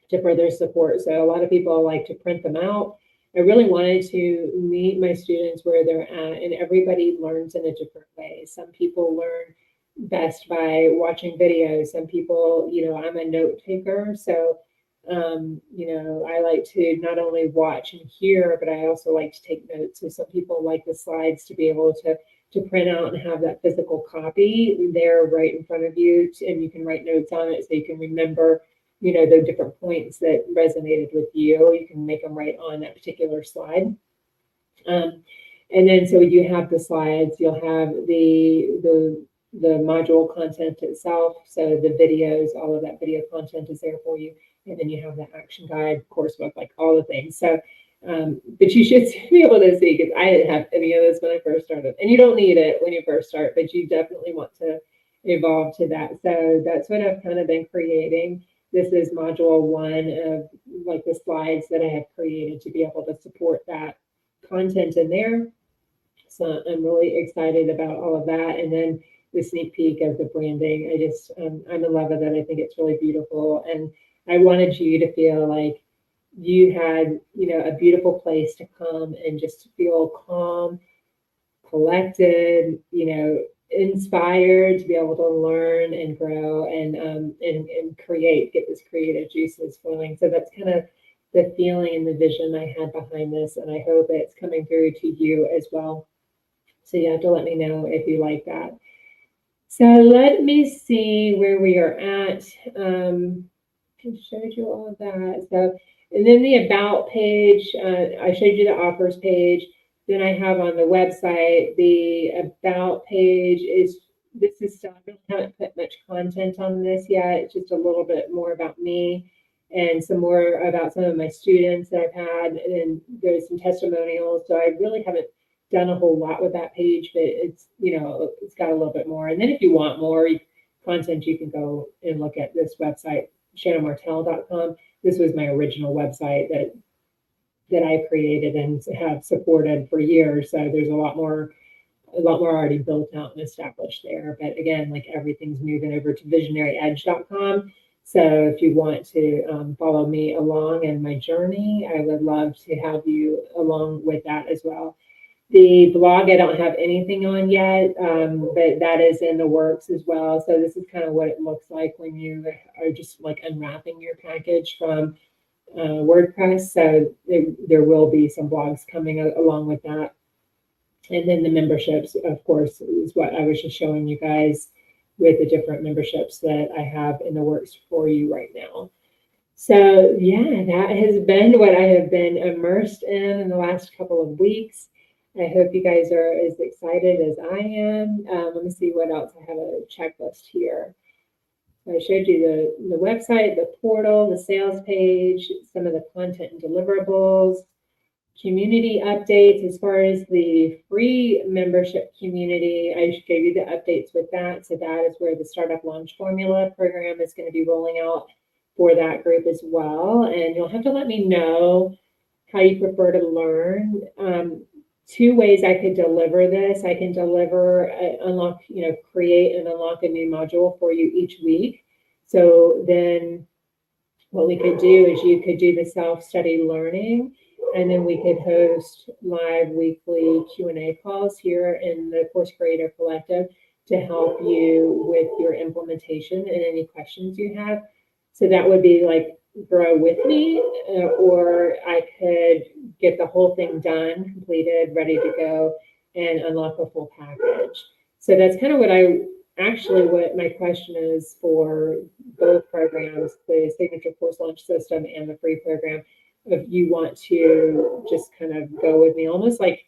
Speaker 1: to further support. So a lot of people like to print them out. I really wanted to meet my students where they're at, and everybody learns in a different way. Some people learn best by watching videos. Some people, I'm a note taker, so I like to not only watch and hear, but I also like to take notes. So some people like the slides to be able to print out and have that physical copy there right in front of you, and you can write notes on it so you can remember the different points that resonated with you. You can make them right on that particular slide. And then so you have the slides, you'll have the module content itself. So the videos, all of that video content is there for you. And then you have the action guide, coursebook, like all the things. So, but you should be able to see, because I didn't have any of this when I first started. And you don't need it when you first start, but you definitely want to evolve to that. So that's what I've kind of been creating. This is module 1 of like the slides that I have created to be able to support that content in there. So I'm really excited about all of that. And then the sneak peek of the branding. I'm in love with it. I think it's really beautiful. And I wanted you to feel like you had, a beautiful place to come and just feel calm, collected, inspired to be able to learn and grow and get this creative juices flowing. So that's kind of the feeling and the vision I had behind this, and I hope it's coming through to you as well. So you have to let me know if you like that. So let me see where we are at. I showed you all of that. So, and then the about page, I showed you the offers page. Then I have on the website, the about page this is still, I really haven't put much content on this yet. It's just a little bit more about me and some more about some of my students that I've had. And there's some testimonials. So I really haven't done a whole lot with that page, but it's, it's got a little bit more. And then if you want more content, you can go and look at this website, shannonmartell.com. This was my original website that I created and have supported for years. So there's a lot more already built out and established there. But again, like everything's moving over to visionaryedge.com. So if you want to follow me along in my journey, I would love to have you along with that as well. The blog, I don't have anything on yet, but that is in the works as well. So this is kind of what it looks like when you are just like unwrapping your package from WordPress. So there will be some blogs coming along with that. And then the memberships, of course, is what I was just showing you guys with the different memberships that I have in the works for you right now. So yeah, that has been what I have been immersed in the last couple of weeks. I hope you guys are as excited as I am. Let me see what else. I have a checklist here. So I showed you the website, the portal, the sales page, some of the content and deliverables, community updates. As far as the free membership community, I just gave you the updates with that. So that is where the Startup Launch Formula program is going to be rolling out for that group as well. And you'll have to let me know how you prefer to learn. Two ways I could deliver this. I can deliver, create and unlock a new module for you each week. So then what we could do is you could do the self-study learning, and then we could host live weekly Q&A calls here in the Course Creator Collective to help you with your implementation and any questions you have. So that would be like grow with me, or I could get the whole thing done, completed, ready to go, and unlock a full package. So that's kind of what my question is for both programs, the Signature Course Launch System and the free program. If you want to just kind of go with me, almost like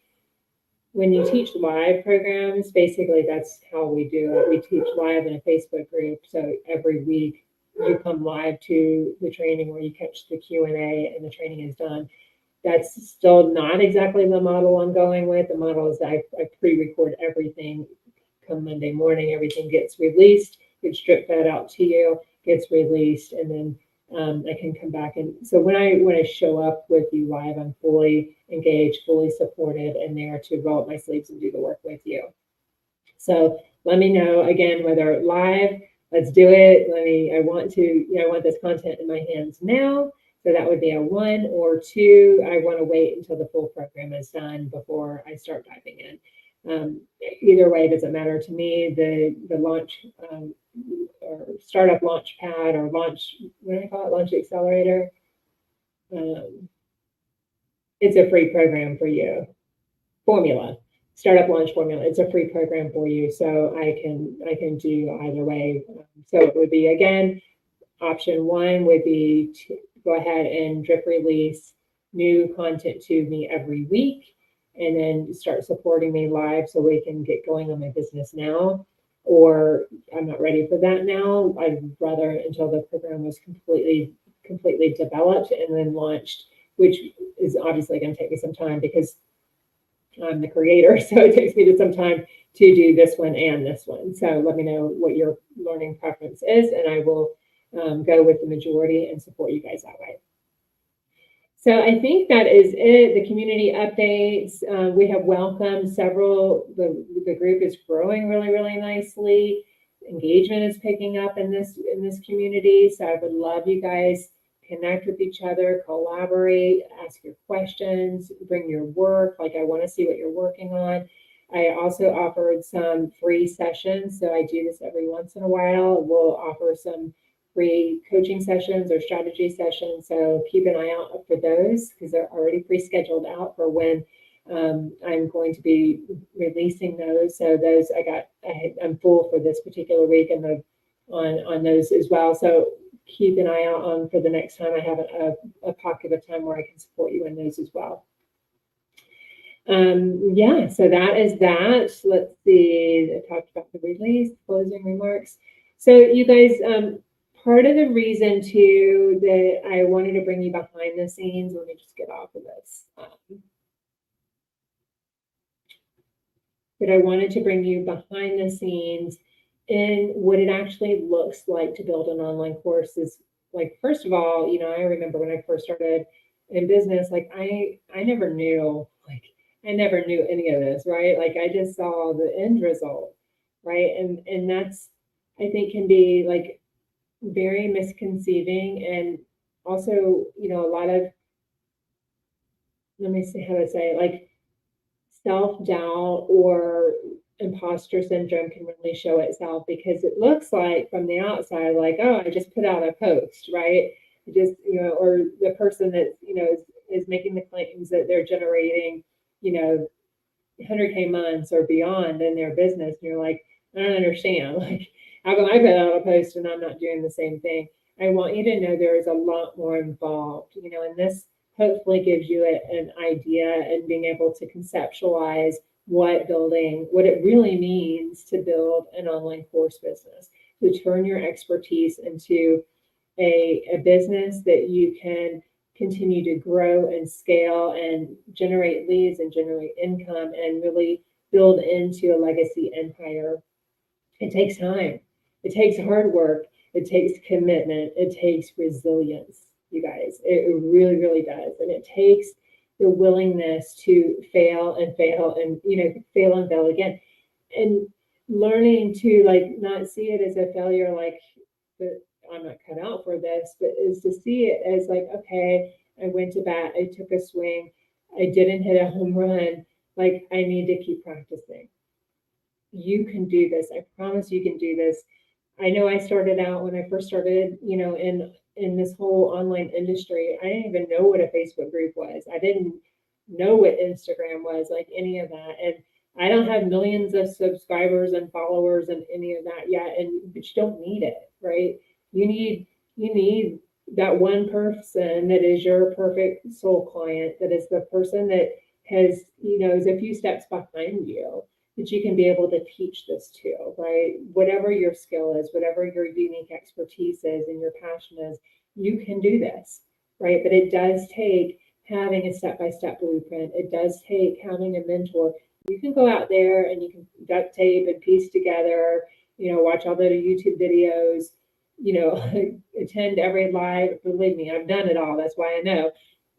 Speaker 1: when you teach live programs, basically that's how we do it. We teach live in a Facebook group. So every week you come live to the training where you catch the Q&A and the training is done. That's still not exactly the model I'm going with. The model is I pre-record everything. Come Monday morning, everything gets released, gets drip fed out to you, gets released, and then I can come back. And so when I show up with you live, I'm fully engaged, fully supported, and there to roll up my sleeves and do the work with you. So let me know again whether live. Let's do it. I want this content in my hands now. So that would be a 1, or 2, I want to wait until the full program is done before I start diving in. Either way, it doesn't matter to me. The launch or startup launch pad or launch, what do I call it? Launch accelerator. It's a free program for you. Formula. Startup Launch Formula. It's a free program for you, so I can do either way. So it would be, again, option 1 would be to go ahead and drip release new content to me every week, and then start supporting me live so we can get going on my business now. Or I'm not ready for that now. I'd rather until the program was completely developed and then launched, which is obviously going to take me some time because I'm the creator, so it takes me some time to do this one and this one. So let me know what your learning preference is, and I will go with the majority and support you guys that way. So I think that is it. The community updates. We have welcomed several. The group is growing really nicely. Engagement is picking up in this community. So I would love you guys connect with each other, collaborate, ask your questions, bring your work. Like, I want to see what you're working on. I also offered some free sessions. So I do this every once in a while. We'll offer some free coaching sessions or strategy sessions. So keep an eye out for those because they're already pre-scheduled out for when I'm going to be releasing those. So those I'm full for this particular week and on those as well. So keep an eye out on for the next time I have a pocket of time where I can support you in those as well. Yeah, so that is that. Let's see, I talked about the release, closing remarks. So you guys, part of the reason too that I wanted to bring you behind the scenes, let me just get off of this. But I wanted to bring you behind the scenes in what it actually looks like to build an online course is like, first of all, I remember when I first started in business, like I never knew, like I never knew any of this, right? Like I just saw the end result, right? And that's, I think, can be like very misconceiving and also, a lot of, let me see how to say it, like self-doubt or imposter syndrome can really show itself because it looks like from the outside, like, oh, I just put out a post, right? Just, or the person that, is making the claims that they're generating, 100K months or beyond in their business. And you're like, I don't understand. Like, how come I put out a post and I'm not doing the same thing? I want you to know there is a lot more involved, and this hopefully gives you an idea and being able to conceptualize what it really means to build an online course business, to turn your expertise into a business that you can continue to grow and scale and generate leads and generate income and really build into a legacy empire. It takes time. It takes hard work. It takes commitment. It takes resilience, you guys. It really, really does. And it takes the willingness to fail and fail and, fail and fail again. And learning to like not see it as a failure, like I'm not cut out for this, but is to see it as like, okay, I went to bat, I took a swing, I didn't hit a home run. Like I need to keep practicing. You can do this. I promise you can do this. I know I started out when I first started, in this whole online industry. I didn't even know what a Facebook group was. I didn't know what Instagram was, like any of that. And I don't have millions of subscribers and followers and any of that yet. But you don't need it, right? You need that one person that is your perfect soul client, that is the person that has, is a few steps behind you, that you can be able to teach this to, right? Whatever your skill is, whatever your unique expertise is and your passion is, you can do this, right? But it does take having a step-by-step blueprint. It does take having a mentor. You can go out there and you can duct tape and piece together, watch all the YouTube videos, attend every live. Believe me, I've done it all. That's why I know.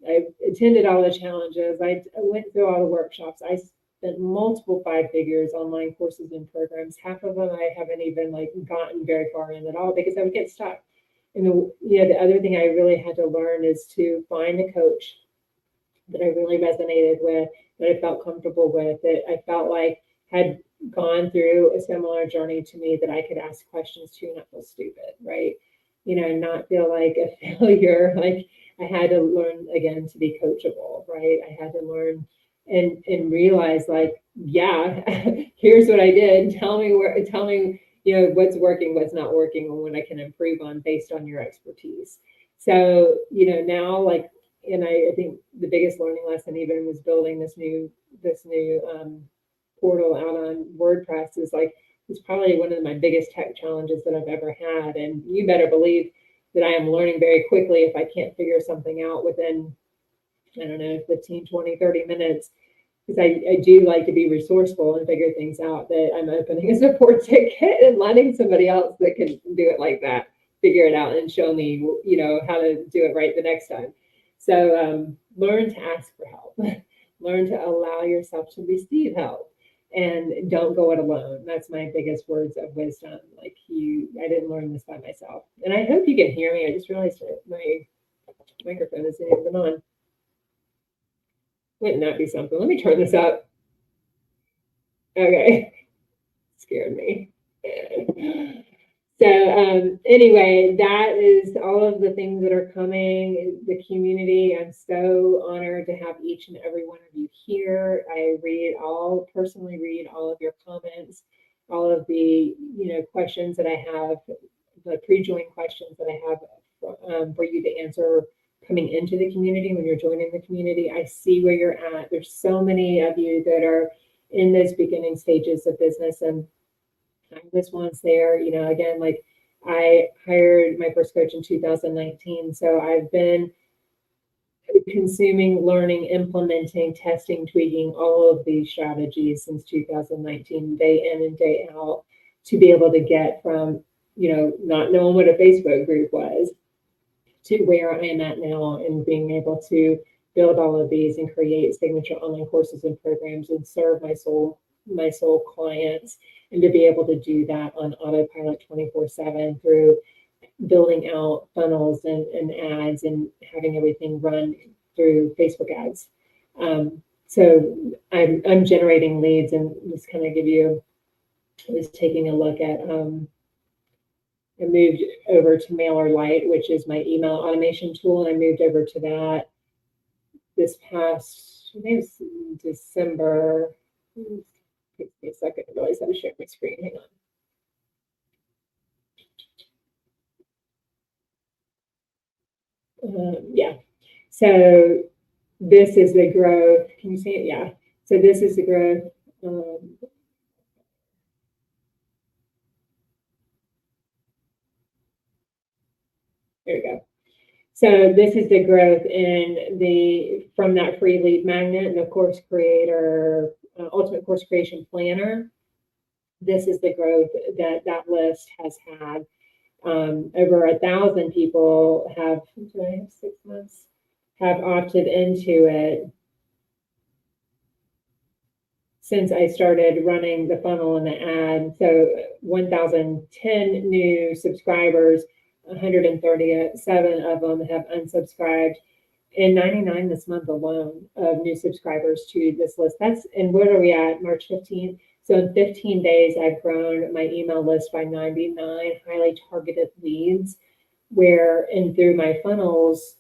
Speaker 1: I attended all the challenges. I went through all the workshops. I spent multiple 5 figures online courses and programs. Half of them I haven't even gotten very far in at all because I would get stuck. And the other thing I really had to learn is to find a coach that I really resonated with, that I felt comfortable with, that I felt like had gone through a similar journey to me, that I could ask questions to and not feel stupid, right? Not feel like a failure. Like I had to learn again to be coachable, right? I had to learn and realize yeah, here's what I did. Tell me what's working, what's not working, and what I can improve on based on your expertise. So, now and I think the biggest learning lesson even was building this new portal out on WordPress is it's probably one of my biggest tech challenges that I've ever had. And you better believe that I am learning very quickly if I can't figure something out within, I don't know, 15, 20, 30 minutes. Because I do like to be resourceful and figure things out, that I'm opening a support ticket and letting somebody else that can do it like that figure it out and show me, how to do it right the next time. So learn to ask for help. Learn to allow yourself to receive help. And don't go it alone. That's my biggest words of wisdom. I didn't learn this by myself. And I hope you can hear me. I just realized that my microphone isn't even on. Wouldn't that be something? Let me turn this up. Okay. Scared me. So anyway, that is all of the things that are coming. The community, I'm so honored to have each and every one of you here. I personally read all of your comments, all of the questions that I have, the pre-join questions that I have for you to answer coming into the community when you're joining the community. I see where you're at. There's so many of you that are in those beginning stages of business, and I was once there. Again, like I hired my first coach in 2019, so I've been consuming, learning, implementing, testing, tweaking all of these strategies since 2019, day in and day out, to be able to get from not knowing what a Facebook group was to where I am at now, and being able to build all of these and create signature online courses and programs and serve my soul clients, and to be able to do that on autopilot 24/7 through building out funnels and ads and having everything run through Facebook ads. So I'm generating leads, and just kind of I was taking a look at, I moved over to MailerLite, which is my email automation tool, and I moved over to that this past, I think it was December. Take me a second to realize how to share my screen. Hang on. Yeah. So this is the growth. Can you see it? Yeah. So this is the growth. There we go. So this is the growth from that free lead magnet and the course creator, ultimate course creation planner. This is the growth that list has had. Over 1,000 people have 6 months have opted into it since I started running the funnel and the ad. So 1,010 new subscribers, 137 of them have unsubscribed, and 99 this month alone of new subscribers to this list. And where are we at? March 15th. So in 15 days, I've grown my email list by 99 highly targeted leads, and through my funnels,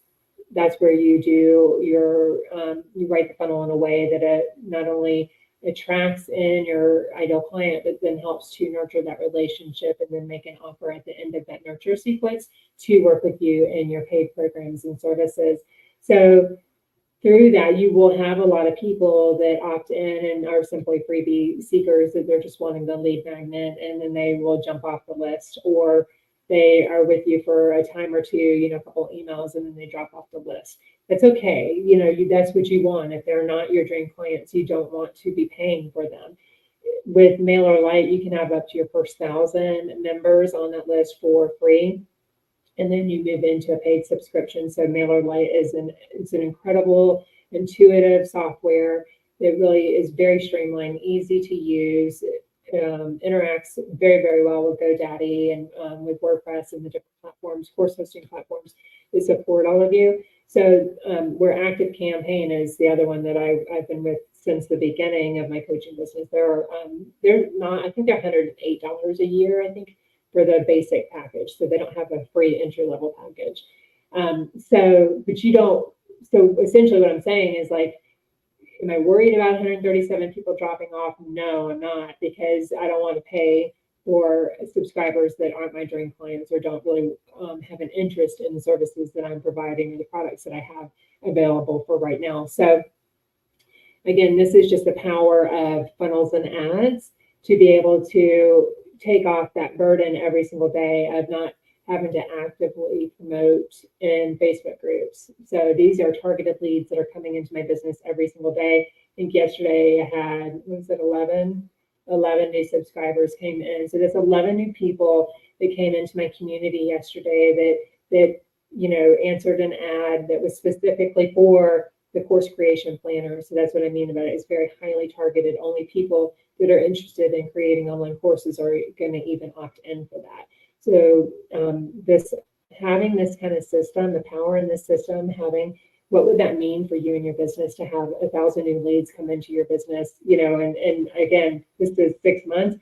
Speaker 1: that's where you do you write the funnel in a way that it not only attracts in your ideal client, but then helps to nurture that relationship and then make an offer at the end of that nurture sequence to work with you in your paid programs and services. So through that, you will have a lot of people that opt in and are simply freebie seekers, that they're just wanting the lead magnet, and then they will jump off the list, or they are with you for a time or two, a couple emails, and then they drop off the list. That's okay. That's what you want. If they're not your dream clients, you don't want to be paying for them. With MailerLite, you can have up to your first 1,000 members on that list for free, and then you move into a paid subscription. So MailerLite it's an incredible, intuitive software that really is very streamlined, easy to use. Interacts very, very well with GoDaddy and with WordPress and the different platforms, course hosting platforms that support all of you. So where ActiveCampaign is the other one that I've been with since the beginning of my coaching business. They're not, I think they're $108 a year, I think, for the basic package. So they don't have a free entry level package. So essentially what I'm saying is, like, am I worried about 137 people dropping off? No, I'm not, because I don't want to pay for subscribers that aren't my dream clients or don't really have an interest in the services that I'm providing or the products that I have available for right now. So again, this is just the power of funnels and ads to be able to take off that burden every single day of not having to actively promote in Facebook groups. So these are targeted leads that are coming into my business every single day. I think yesterday I had, 11 new subscribers came in. So there's 11 new people that came into my community yesterday that answered an ad that was specifically for the course creation planner. So that's what I mean about it. It's very highly targeted. Only people that are interested in creating online courses are going to even opt in for that. So having this kind of system, the power in this system, what would that mean for you and your business to have 1,000 new leads come into your business? And again, this is 6 months.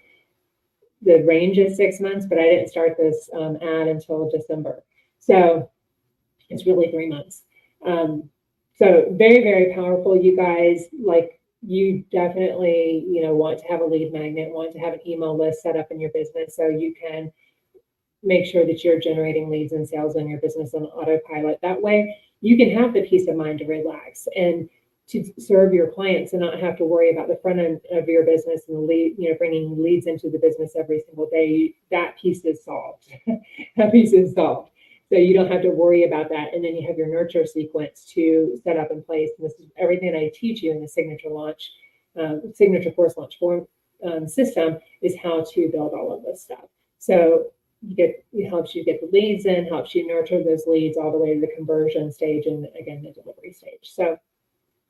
Speaker 1: the range is 6 months, but I didn't start this ad until December. So it's really 3 months. So very, very powerful, you guys. Like, you definitely, want to have a lead magnet, want to have an email list set up in your business so you can make sure that you're generating leads and sales in your business on autopilot. That way you can have the peace of mind to relax and to serve your clients and not have to worry about the front end of your business and the lead, bringing leads into the business every single day. That piece is solved. That piece is solved. So you don't have to worry about that. And then you have your nurture sequence to set up in place. And this is everything I teach you in the signature course launch form system is how to build all of this stuff. So it helps you get the leads in, helps you nurture those leads all the way to the conversion stage and again, the delivery stage. So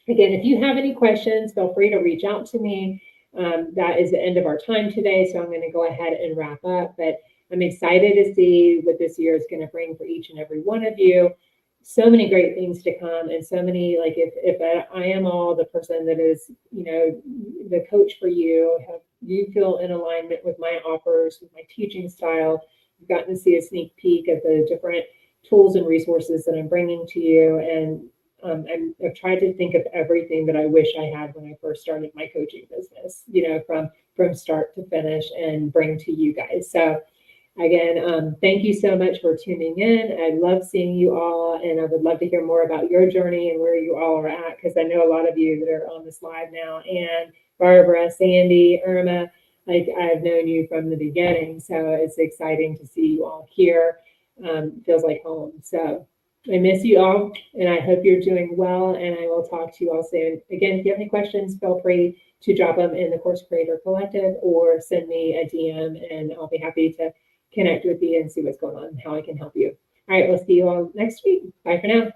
Speaker 1: again, if you have any questions, feel free to reach out to me. That is the end of our time today. So I'm going to go ahead and wrap up, but I'm excited to see what this year is going to bring for each and every one of you. So many great things to come, and so many, like if I am all the person that is, the coach for you, have you feel in alignment with my offers, with my teaching style. You've gotten to see a sneak peek at the different tools and resources that I'm bringing to you. And I've tried to think of everything that I wish I had when I first started my coaching business, from start to finish and bring to you guys. So again, thank you so much for tuning in. I love seeing you all, and I would love to hear more about your journey and where you all are at, because I know a lot of you that are on this live now, and Barbara, Sandy, Irma, like I've known you from the beginning. So it's exciting to see you all here. Feels like home. So I miss you all, and I hope you're doing well, and I will talk to you all soon. Again, if you have any questions, feel free to drop them in the Course Creator Collective or send me a DM, and I'll be happy to connect with you and see what's going on and how I can help you. All right, we'll see you all next week. Bye for now.